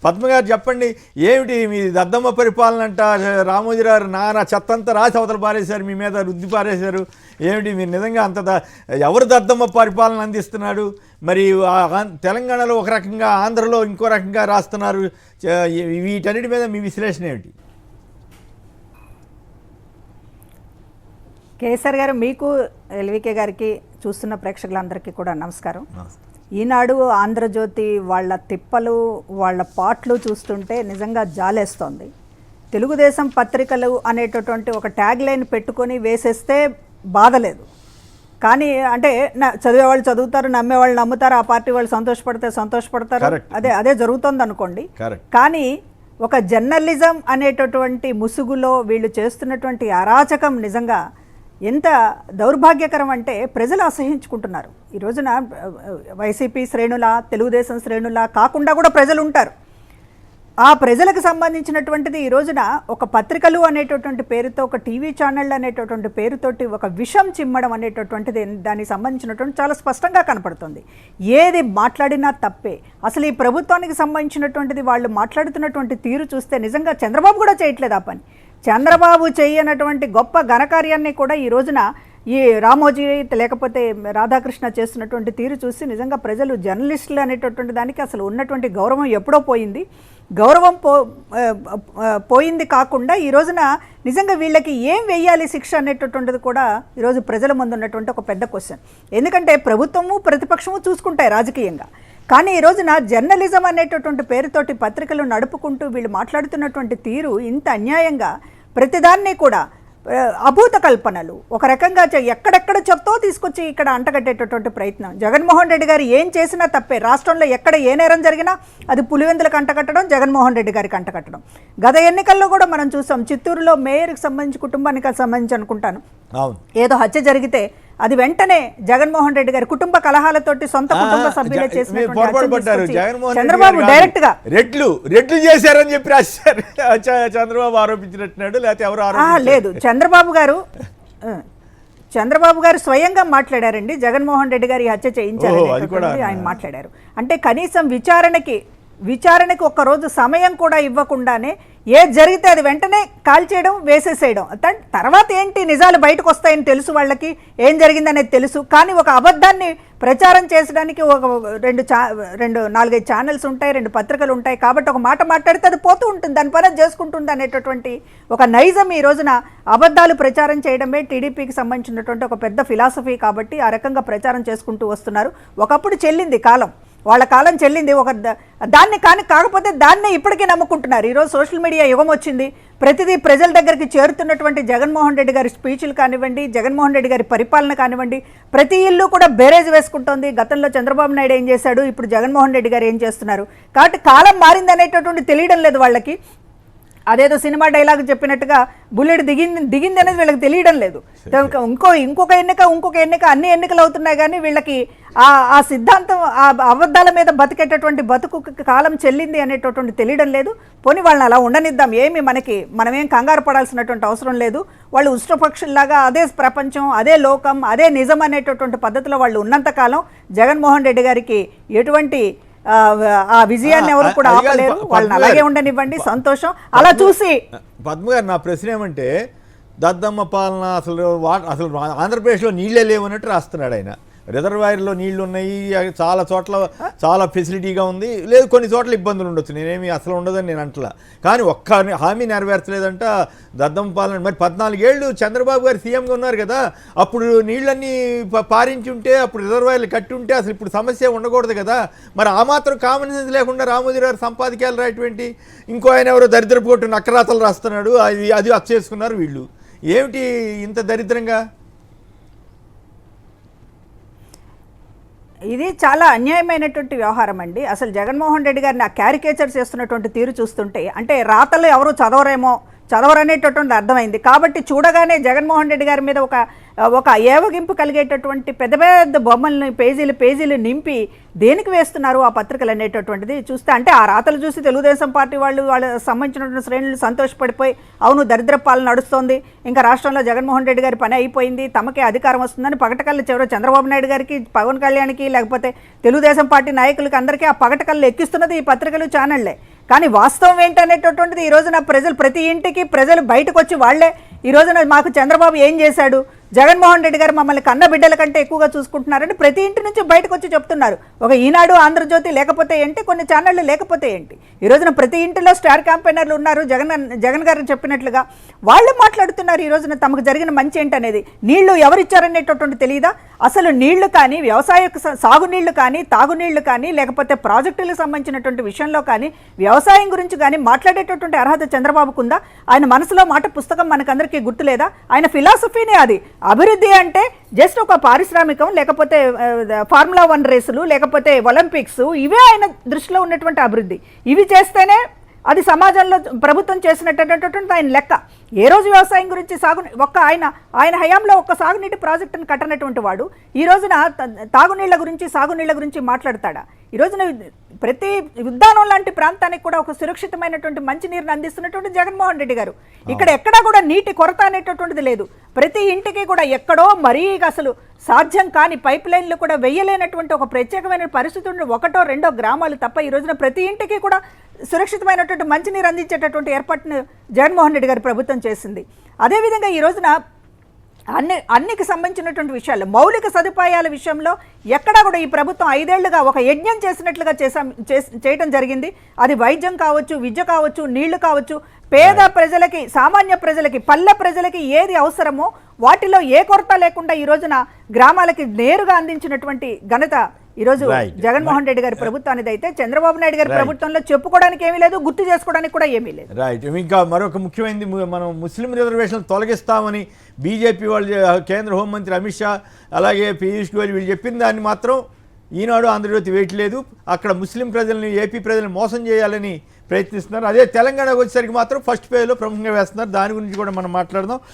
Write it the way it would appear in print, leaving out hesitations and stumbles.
పద్మగారు చెప్పండి, ఏమిటి మీ దద్దమ్మ పరిపాలన అంట? రామోజీరావు నానా చెత్తంతా రాసి అవతల పారేశారు, మీ మీద రుద్ది పారేశారు. ఏమిటి మీరు నిజంగా ఎవరు దద్దమ్మ పరిపాలన అందిస్తున్నాడు? మరి తెలంగాణలో ఒక రకంగా, ఆంధ్రలో ఇంకో రకంగా రాస్తున్నారు. వీటన్నిటి మీద మీ విశ్లేషణ ఏమిటి? కేసర్ గారు, మీకు ఎల్వికే గారికి, చూస్తున్న ప్రేక్షకులందరికీ కూడా నమస్కారం. ఈనాడు, ఆంధ్రజ్యోతి వాళ్ళ తిప్పలు, వాళ్ళ పాటలు చూస్తుంటే నిజంగా జాలేస్తోంది. తెలుగుదేశం పత్రికలు అనేటటువంటి ఒక ట్యాగ్ లైన్ పెట్టుకొని వేసేస్తే బాధలేదు, కానీ అంటే చదివేవాళ్ళు చదువుతారు, నమ్మేవాళ్ళు నమ్ముతారు, ఆ పార్టీ వాళ్ళు సంతోషపడతారు, అదే జరుగుతుంది అనుకోండి. కానీ ఒక జర్నలిజం అనేటటువంటి ముసుగులో వీళ్ళు చేస్తున్నటువంటి అరాచకం నిజంగా ఎంత దౌర్భాగ్యకరం అంటే ప్రజలు అసహించుకుంటున్నారు. ఈ రోజున వైసీపీ శ్రేణుల, తెలుగుదేశం శ్రేణుల కాకుండా కూడా ప్రజలు ఉంటారు. ఆ ప్రజలకు సంబంధించినటువంటిది ఈ రోజున ఒక పత్రికలు అనేటటువంటి పేరుతో, ఒక టీవీ ఛానళ్ళు అనేటటువంటి పేరుతోటి ఒక విషం చిమ్మడం అనేటటువంటిది దానికి సంబంధించినటువంటి చాలా స్పష్టంగా కనపడుతుంది. ఏది మాట్లాడినా తప్పే. అసలు ఈ ప్రభుత్వానికి సంబంధించినటువంటిది వాళ్ళు మాట్లాడుతున్నటువంటి తీరు చూస్తే నిజంగా చంద్రబాబు కూడా చేయట్లేదు ఆ పని. చంద్రబాబు చేయనటువంటి గొప్ప ఘనకార్యాన్ని కూడా ఈ రోజున ఈ రామోజీ లేకపోతే రాధాకృష్ణ చేస్తున్నటువంటి తీరు చూసి నిజంగా ప్రజలు జర్నలిస్టులు అనేటటువంటి దానికి అసలు ఉన్నటువంటి గౌరవం ఎప్పుడో పోయింది. గౌరవం పోయింది కాకుండా ఈ రోజున నిజంగా వీళ్ళకి ఏం వెయ్యాలి శిక్ష అనేటటువంటిది కూడా ఈరోజు ప్రజల ముందు ఉన్నటువంటి ఒక పెద్ద క్వశ్చన్. ఎందుకంటే ప్రభుత్వము ప్రతిపక్షము చూసుకుంటాయి రాజకీయంగా, కానీ ఈ రోజున జర్నలిజం అనేటటువంటి పేరుతోటి పత్రికలు నడుపుకుంటూ వీళ్ళు మాట్లాడుతున్నటువంటి తీరు ఇంత అన్యాయంగా, ప్రతిదాన్ని కూడా అభూత కల్పనలు ఒక రకంగా ఎక్కడెక్కడ చెప్తో తీసుకొచ్చి ఇక్కడ అంటగట్టేటటువంటి ప్రయత్నం. జగన్మోహన్ రెడ్డి గారు ఏం చేసినా తప్పే. రాష్ట్రంలో ఎక్కడ ఏ నేరం జరిగినా అది పులివెందులకు అంటగట్టడం, జగన్మోహన్ రెడ్డి గారికి అంటగట్టడం. గత ఎన్నికల్లో కూడా మనం చూసాం. చిత్తూరులో మేయర్కి సంబంధించి, కుటుంబానికి సంబంధించి అనుకుంటాను, ఏదో హత్య జరిగితే అది వెంటనే జగన్మోహన్ రెడ్డి గారి కుటుంబ కలహాలతోటి సొంత కుటుంబ సభ్యులే చేసినటువంటి చంద్రబాబు డైరెక్ట్ గా రెట్లు చేశారని చెప్పి రాశారు. చంద్రబాబు ఆరోపించినట్టున్నాడు, లేకపోతే ఎవరు లేదు. చంద్రబాబు గారు స్వయంగా మాట్లాడారండి. జగన్మోహన్ రెడ్డి గారి హత్య చేయించారు ఆయన మాట్లాడారు. అంటే కనీసం విచారణకి ఒక్కరోజు సమయం కూడా ఇవ్వకుండానే ఏది జరిగితే అది వెంటనే కాల్చేయడం, వేసేసేయడం. తర్వాత ఏంటి, నిజాలు బయటకు వస్తాయని తెలుసు, వాళ్ళకి ఏం జరిగిందనేది తెలుసు. కానీ ఒక అబద్ధాన్ని ప్రచారం చేసడానికి ఒక 4-5 ఛానల్స్ ఉంటాయి, 2 పత్రికలు ఉంటాయి. కాబట్టి ఒక మాట మాట్లాడితే అది పోతూ ఉంటుంది, దాని పని చేసుకుంటుంది అనేటటువంటి ఒక నైజం ఈ రోజున అబద్ధాలు ప్రచారం చేయడమే టీడీపీకి సంబంధించినటువంటి ఒక పెద్ద ఫిలాసఫీ. కాబట్టి ఆ రకంగా ప్రచారం చేసుకుంటూ వస్తున్నారు. ఒకప్పుడు చెల్లింది కాలం, వాళ్ళ కాలం చెల్లింది. దాన్ని కాకపోతే దాన్నే ఇప్పటికీ నమ్ముకుంటున్నారు. ఈరోజు సోషల్ మీడియా యుగం వచ్చింది. ప్రతిదీ ప్రజల దగ్గరికి చేరుతున్నటువంటి జగన్మోహన్ రెడ్డి గారి స్పీచ్లు కానివ్వండి, జగన్మోహన్ రెడ్డి గారి పరిపాలన కానివ్వండి, ప్రతి ఇల్లు కూడా బేరేజ్ వేసుకుంటోంది. గతంలో చంద్రబాబు నాయుడు ఏం చేశాడు, ఇప్పుడు జగన్మోహన్ రెడ్డి గారు ఏం చేస్తున్నారు. కాబట్టి కాలం మారింది అనేటటువంటి తెలియడం లేదు వాళ్ళకి. అదేదో సినిమా డైలాగ్ చెప్పినట్టుగా బుల్లెట్ దిగింది అనేది వీళ్ళకి తెలియడం లేదు. ఇంకొక ఎన్నిక అన్ని ఎన్నికలు అవుతున్నాయి, కానీ వీళ్ళకి ఆ సిద్ధాంతం, ఆ అబద్ధాల మీద బతికేటటువంటి బతుకు కాలం చెల్లింది అనేటటువంటి తెలియడం లేదు. పోనీ వాళ్ళని అలా ఉండనిద్దాం, మనమేం కంగారు పడాల్సినటువంటి అవసరం లేదు. వాళ్ళు ఉష్ట్రపక్షుల్లాగా అదే ప్రపంచం, అదే లోకం, అదే నిజం అనేటటువంటి పద్ధతిలో వాళ్ళు ఉన్నంతకాలం జగన్మోహన్ రెడ్డి గారికి ఎటువంటి ఆ విజయాన్ని ఎవరు కూడా ఆపలేరు. వాళ్ళని అలాగే ఉండనివ్వండి, సంతోషం. అలా చూసి పద్మగారు, నా ప్రశ్న ఏమంటే, దద్దమ్మ పాలన అసలు ఆంధ్రప్రదేశ్లో నీళ్ళే లేవన్నట్టు రాస్తున్నాడు ఆయన. రిజర్వాయర్లో నీళ్లు ఉన్నాయి, చాలా చోట్ల చాలా ఫెసిలిటీగా ఉంది, లేదు కొన్ని చోట్ల ఇబ్బందులు ఉండొచ్చు, నేనేమి అసలు ఉండదని నేను అంటలా. కానీ ఒక్క హామీ నెరవేర్చలేదంట దద్దమ్మ పాలన. మరి 14 ఏళ్ళు చంద్రబాబు గారు సీఎంగా ఉన్నారు కదా, అప్పుడు నీళ్ళన్నీ పారించి ఉంటే, అప్పుడు రిజర్వాయర్లు కట్టి ఉంటే అసలు ఇప్పుడు సమస్య ఉండకూడదు కదా. మరి ఆ మాత్రం కామన్ సెన్స్ లేకుండా రామోజీరావు సంపాదకీయాలు రాయటువంటి, ఇంకో ఆయన ఎవరో దరిద్రపు కొట్టు నక్కరాతలు రాస్తున్నాడు, అది చేసుకున్నారు వీళ్ళు. ఏమిటి ఇంత దరిద్రంగా? ఇది చాలా అన్యాయమైనటువంటి వ్యవహారం అండి. అసలు జగన్మోహన్ రెడ్డి గారిని ఆ క్యారికేచర్ చేస్తున్నటువంటి తీరు చూస్తుంటే, అంటే రాతలు ఎవరు చదవరనేటటువంటి అర్థమైంది. కాబట్టి చూడగానే జగన్మోహన్ రెడ్డి గారి మీద ఒక ఏవగింపు కలిగేటటువంటి పెద్ద పెద్ద బొమ్మల్ని పేజీలు నింపి దేనికి వేస్తున్నారు ఆ పత్రికలు అనేటటువంటిది చూస్తే, అంటే ఆ రాతలు చూసి తెలుగుదేశం పార్టీ వాళ్ళ సంబంధించినటువంటి శ్రేణులు సంతోషపడిపోయి, అవును దరిద్ర పాలన నడుస్తోంది, ఇంకా రాష్ట్రంలో జగన్మోహన్ రెడ్డి గారి పని అయిపోయింది, తమకే అధికారం వస్తుందని పగటకల్లు చివరి చంద్రబాబు నాయుడు గారికి, పవన్ కళ్యాణ్కి, లేకపోతే తెలుగుదేశం పార్టీ నాయకులకి అందరికీ ఆ పగటకల్లు ఎక్కిస్తున్నది ఈ పత్రికలు, ఛానళ్లే. కానీ వాస్తవం ఏంటనేటటువంటిది ఈ రోజున ప్రజలు ప్రతి ఇంటికి ప్రజలు బయటకు వచ్చి వాళ్ళే ఈ రోజున మాకు చంద్రబాబు ఏం చేశాడు, జగన్మోహన్ రెడ్డి గారు మమ్మల్ని కన్న బిడ్డల కంటే ఎక్కువగా చూసుకుంటున్నారని ప్రతి ఇంటి నుంచి బయటకు వచ్చి చెప్తున్నారు. ఒక ఈనాడు, ఆంధ్రజ్యోతి లేకపోతే ఏంటి, కొన్ని ఛానళ్ళు లేకపోతే ఏంటి, ఈ రోజున ప్రతి ఇంటిలో స్టార్ క్యాంపెయినర్లు ఉన్నారు. జగన్ గారు చెప్పినట్లుగా వాళ్ళు మాట్లాడుతున్నారు. ఈ రోజున తమకు జరిగిన మంచి ఏంటనేది, నీళ్లు ఎవరిచ్చారనేటటువంటి తెలియదా, అసలు నీళ్లు కానీ, వ్యవసాయ సాగునీళ్లు కానీ, తాగునీళ్లు కానీ, లేకపోతే ప్రాజెక్టులకు సంబంధించినటువంటి విషయంలో కానీ, వ్యవసాయం గురించి కానీ మాట్లాడేటటువంటి అర్హత చంద్రబాబుకు ఉందా? ఆయన మనసులో మాట పుస్తకం మనకందరికీ గుర్తులేదా? ఆయన ఫిలాసఫీనే అది. అభివృద్ధి అంటే జస్ట్ ఒక పారిశ్రామికం, లేకపోతే ఫార్ములా 1 రేసులు, లేకపోతే ఒలింపిక్స్, ఇవే ఆయన దృష్టిలో ఉన్నటువంటి అభివృద్ధి. ఇవి చేస్తేనే అది సమాజంలో ప్రభుత్వం చేసినటువంటి ఆయన లెక్క. ఏ రోజు వ్యవసాయం గురించి ఆయన హయాంలో ఒక్క సాగునీటి ప్రాజెక్టును కట్టనటువంటి వాడు ఈ రోజున తాగునీళ్ల గురించి, సాగునీళ్ల గురించి మాట్లాడతాడా? ఈ రోజున ప్రతి ఉద్దానం లాంటి ప్రాంతానికి కూడా ఒక సురక్షితమైనటువంటి మంచినీరుని అందిస్తున్నటువంటి జగన్మోహన్ రెడ్డి గారు. ఇక్కడ ఎక్కడా కూడా నీటి కొరత అనేటటువంటిది లేదు. ప్రతి ఇంటికి కూడా ఎక్కడో మరీ అసలు సాధ్యం కాని పైప్ లైన్లు కూడా వెయ్యలేనటువంటి ఒక ప్రత్యేకమైన పరిస్థితి ఉండే 1-2 గ్రామాలు తప్ప ఈ రోజున ప్రతి ఇంటికి కూడా సురక్షితమైనటువంటి మంచినీరు అందించేటటువంటి ఏర్పాటును జగన్మోహన్ రెడ్డి గారి ప్రభుత్వం చేసింది. అదేవిధంగా ఈ రోజున అన్నికి సంబంధించినటువంటి విషయాలు, మౌలిక సదుపాయాల విషయంలో ఎక్కడా కూడా ఈ ప్రభుత్వం 5 ఏళ్లుగా ఒక యజ్ఞం చేసినట్లుగా చేయడం జరిగింది. అది వైద్యం కావచ్చు, విద్య కావచ్చు, నీళ్లు కావచ్చు, పేద ప్రజలకి, సామాన్య ప్రజలకి, పల్లె ప్రజలకి ఏది అవసరమో వాటిలో ఏ కొరత లేకుండా ఈ రోజున గ్రామాలకి నేరుగా అందించినటువంటి ఘనత ఈరోజు జగన్మోహన్ రెడ్డి గారి ప్రభుత్వానికి అయితే, చంద్రబాబు నాయుడు గారి ప్రభుత్వంలో చెప్పుకోవడానికి ఏమీ లేదు, గుర్తు చేసుకోవడానికి కూడా ఏమీ లేదు. రైట్. ఇంకా మరొక ముఖ్యమైనది, మనం ముస్లిం రిజర్వేషన్లు తొలగిస్తామని బీజేపీ వాళ్ళు, కేంద్ర హోంమంత్రి అమిత్ షా, అలాగే పీయూష్ గోయల్ వీళ్ళు చెప్పిన దాన్ని మాత్రం ఈనాడు, ఆంధ్రజ్యోతి వేయట్లేదు. అక్కడ ముస్లిం ప్రజల్ని, ఏపీ ప్రజల్ని మోసం చేయాలని ప్రయత్నిస్తున్నారు. అదే తెలంగాణకు వచ్చేసరికి మాత్రం ఫస్ట్ పేజ్లో ప్రముఖంగా వేస్తున్నారు. దాని గురించి కూడా మనం మాట్లాడదాం.